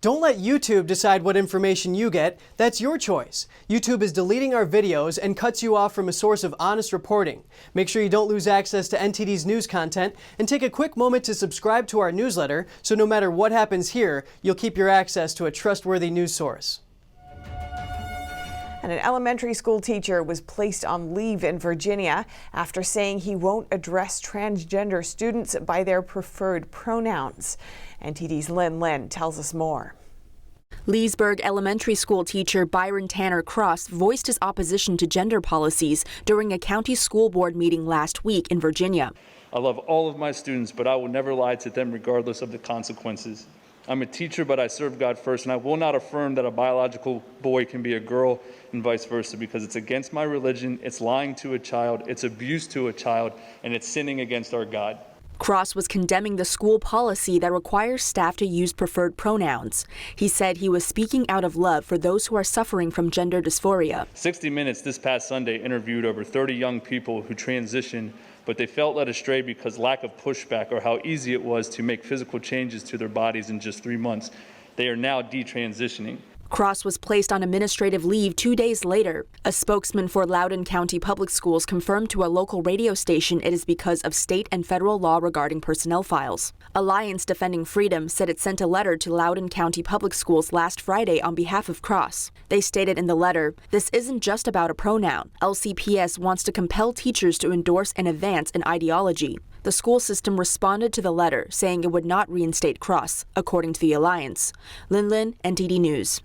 Don't let YouTube decide what information you get. That's your choice. YouTube is deleting our videos and cuts you off from a source of honest reporting. Make sure you don't lose access to NTD's news content, and take a quick moment to subscribe to our newsletter so no matter what happens here, you'll keep your access to a trustworthy news source. And an elementary school teacher was placed on leave in Virginia after saying he won't address transgender students by their preferred pronouns. NTD's Lynn tells us more. Leesburg elementary school teacher Byron Tanner Cross voiced his opposition to gender policies during a county school board meeting last week in Virginia. I love all of my students, but I will never lie to them regardless of the consequences. I'm a teacher, but I serve God first, and I will not affirm that a biological boy can be a girl and vice versa, because it's against my religion, it's lying to a child, it's abuse to a child, and it's sinning against our God. Cross was condemning the school policy that requires staff to use preferred pronouns. He said he was speaking out of love for those who are suffering from gender dysphoria. 60 Minutes this past Sunday interviewed over 30 young people who transitioned, but they felt led astray because lack of pushback or how easy it was to make physical changes to their bodies in just 3 months. They are now detransitioning. Cross was placed on administrative leave 2 days later. A spokesman for Loudoun County Public Schools confirmed to a local radio station it is because of state and federal law regarding personnel files. Alliance Defending Freedom said it sent a letter to Loudoun County Public Schools last Friday on behalf of Cross. They stated in the letter, "This isn't just about a pronoun. LCPS wants to compel teachers to endorse and advance an ideology." The school system responded to the letter, saying it would not reinstate Cross, according to the Alliance. Lynn, NTD News.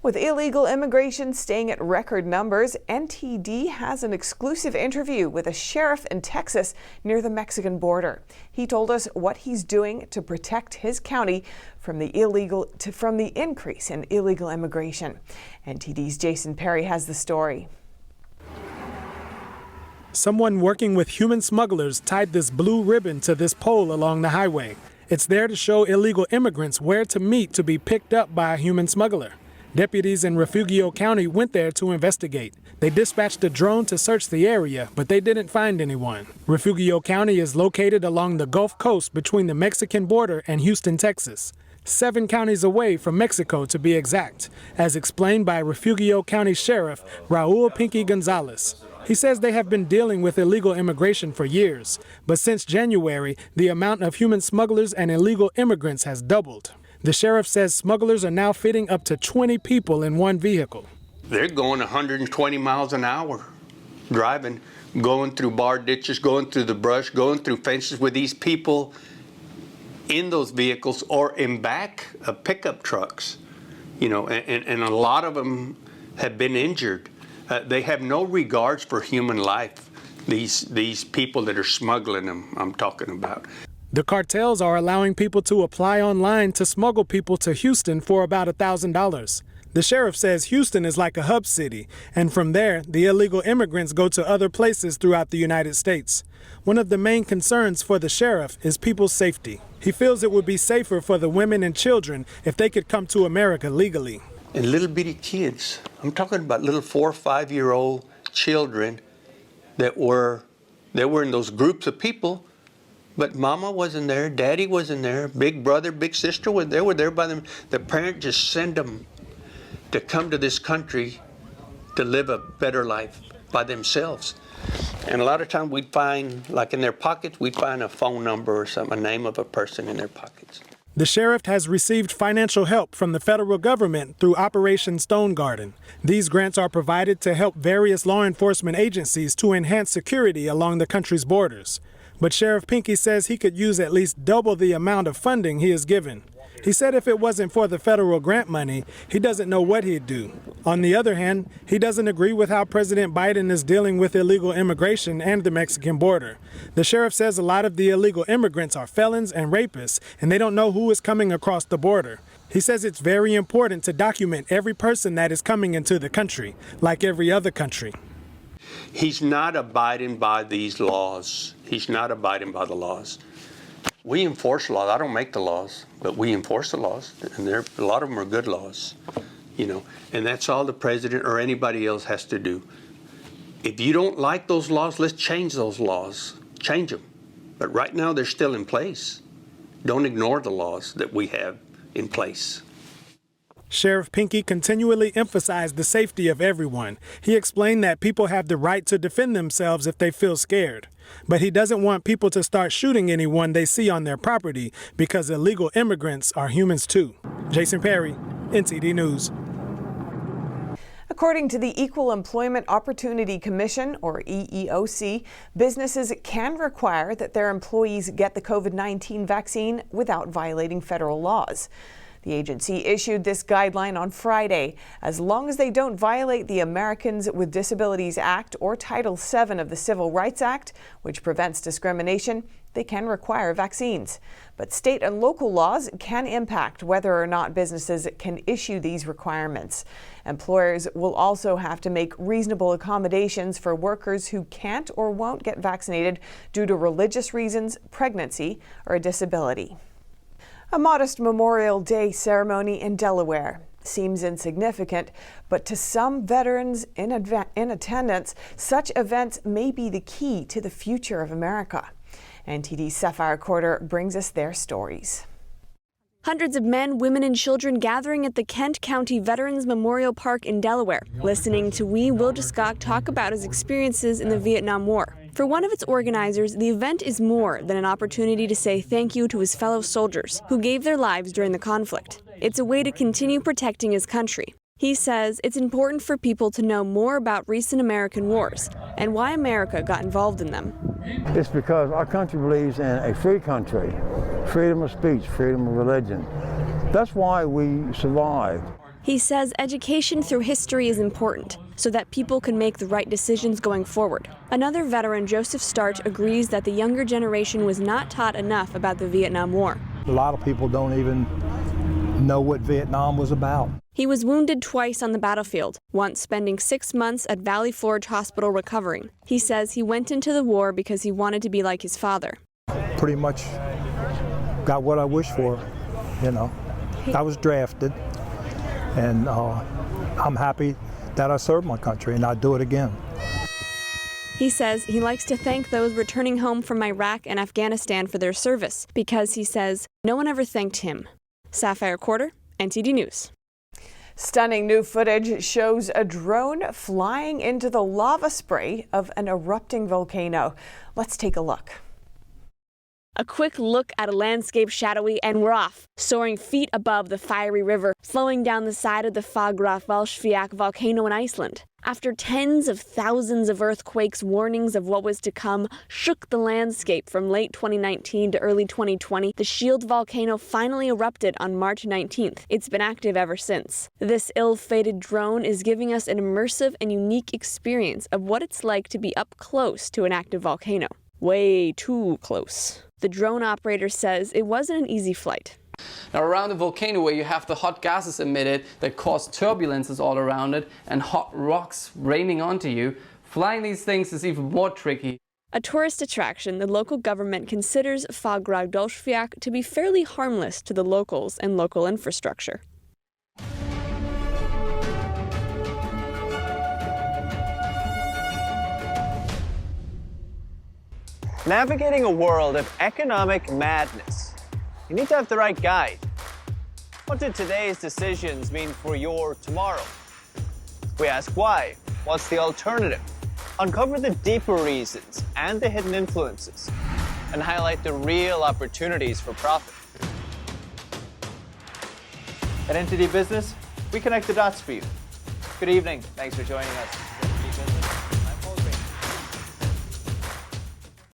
With illegal immigration staying at record numbers, NTD has an exclusive interview with a sheriff in Texas near the Mexican border. He told us what he's doing to protect his county from the increase in illegal immigration. NTD's Jason Perry has the story. Someone working with human smugglers tied this blue ribbon to this pole along the highway. It's there to show illegal immigrants where to meet to be picked up by a human smuggler. Deputies in Refugio County went there to investigate. They dispatched a drone to search the area, but they didn't find anyone. Refugio County is located along the Gulf Coast between the Mexican border and Houston, Texas. 7 counties away from Mexico, to be exact, as explained by Refugio County Sheriff Raul Pinky Gonzalez. He says they have been dealing with illegal immigration for years, but since January, the amount of human smugglers and illegal immigrants has doubled. The sheriff says smugglers are now fitting up to 20 people in one vehicle. They're going 120 miles an hour, driving, going through bar ditches, going through the brush, going through fences with these people in those vehicles or in back of pickup trucks. You know, and a lot of them have been injured. They have no regards for human life, these people that are smuggling them, I'm talking about. The cartels are allowing people to apply online to smuggle people to Houston for about $1,000. The sheriff says Houston is like a hub city, and from there, the illegal immigrants go to other places throughout the United States. One of the main concerns for the sheriff is people's safety. He feels it would be safer for the women and children if they could come to America legally. And little bitty kids, I'm talking about little 4 or 5-year-old children that were in those groups of people. But mama wasn't there, daddy wasn't there, big brother, big sister they were there by them. The parent just sent them to come to this country to live a better life by themselves. And a lot of times we'd find, like in their pockets, we'd find a phone number or something, a name of a person in their pockets. The sheriff has received financial help from the federal government through Operation Stone Garden. These grants are provided to help various law enforcement agencies to enhance security along the country's borders. But Sheriff Pinky says he could use at least double the amount of funding he is given. He said if it wasn't for the federal grant money, he doesn't know what he'd do. On the other hand, he doesn't agree with how President Biden is dealing with illegal immigration and the Mexican border. The sheriff says a lot of the illegal immigrants are felons and rapists, and they don't know who is coming across the border. He says it's very important to document every person that is coming into the country, like every other country. He's not abiding by these laws. He's not abiding by the laws. We enforce laws. I don't make the laws, but we enforce the laws, and a lot of them are good laws, you know. And that's all the president or anybody else has to do. If you don't like those laws, let's change those laws. Change them. But right now, they're still in place. Don't ignore the laws that we have in place. Sheriff Pinckey continually emphasized the safety of everyone. He explained that people have the right to defend themselves if they feel scared. But he doesn't want people to start shooting anyone they see on their property because illegal immigrants are humans too. Jason Perry, NTD News. According to the Equal Employment Opportunity Commission, or EEOC, businesses can require that their employees get the COVID-19 vaccine without violating federal laws. The agency issued this guideline on Friday. As long as they don't violate the Americans with Disabilities Act or Title VII of the Civil Rights Act, which prevents discrimination, they can require vaccines. But state and local laws can impact whether or not businesses can issue these requirements. Employers will also have to make reasonable accommodations for workers who can't or won't get vaccinated due to religious reasons, pregnancy, or a disability. A modest Memorial Day ceremony in Delaware seems insignificant, but to some veterans in attendance, such events may be the key to the future of America. NTD's Sapphire Quarter brings us their stories. Hundreds of men, women, and children gathering at the Kent County Veterans Memorial Park in Delaware, listening to Wee Wildeskog talk about his experiences in the Vietnam War. For one of its organizers, the event is more than an opportunity to say thank you to his fellow soldiers who gave their lives during the conflict. It's a way to continue protecting his country. He says it's important for people to know more about recent American wars and why America got involved in them. It's because our country believes in a free country, freedom of speech, freedom of religion. That's why we survived. He says education through history is important so that people can make the right decisions going forward. Another veteran, Joseph Starch, agrees that the younger generation was not taught enough about the Vietnam War. A lot of people don't even know what Vietnam was about. He was wounded twice on the battlefield, once spending 6 months at Valley Forge Hospital recovering. He says he went into the war because he wanted to be like his father. Pretty much got what I wished for, you know. I was drafted, and I'm happy that I served my country, and I'd do it again. He says he likes to thank those returning home from Iraq and Afghanistan for their service because he says no one ever thanked him. Sapphire Quarter, NTD News. Stunning new footage shows a drone flying into the lava spray of an erupting volcano. Let's take a look. A quick look at a landscape shadowy and we're off, soaring feet above the fiery river, flowing down the side of the Fagrafellsfjall volcano in Iceland. After tens of thousands of earthquakes, warnings of what was to come shook the landscape from late 2019 to early 2020, the Shield volcano finally erupted on March 19th. It's been active ever since. This ill-fated drone is giving us an immersive and unique experience of what it's like to be up close to an active volcano. Way too close. The drone operator says it wasn't an easy flight. Now around the volcano where you have the hot gases emitted that cause turbulences all around it and hot rocks raining onto you, flying these things is even more tricky. A tourist attraction, the local government considers Fagrafellsfjall to be fairly harmless to the locals and local infrastructure. Navigating a world of economic madness, you need to have the right guide. What do today's decisions mean for your tomorrow? We ask why. What's the alternative? Uncover the deeper reasons and the hidden influences, and highlight the real opportunities for profit. At NTD Business, we connect the dots for you. Good evening. Thanks for joining us.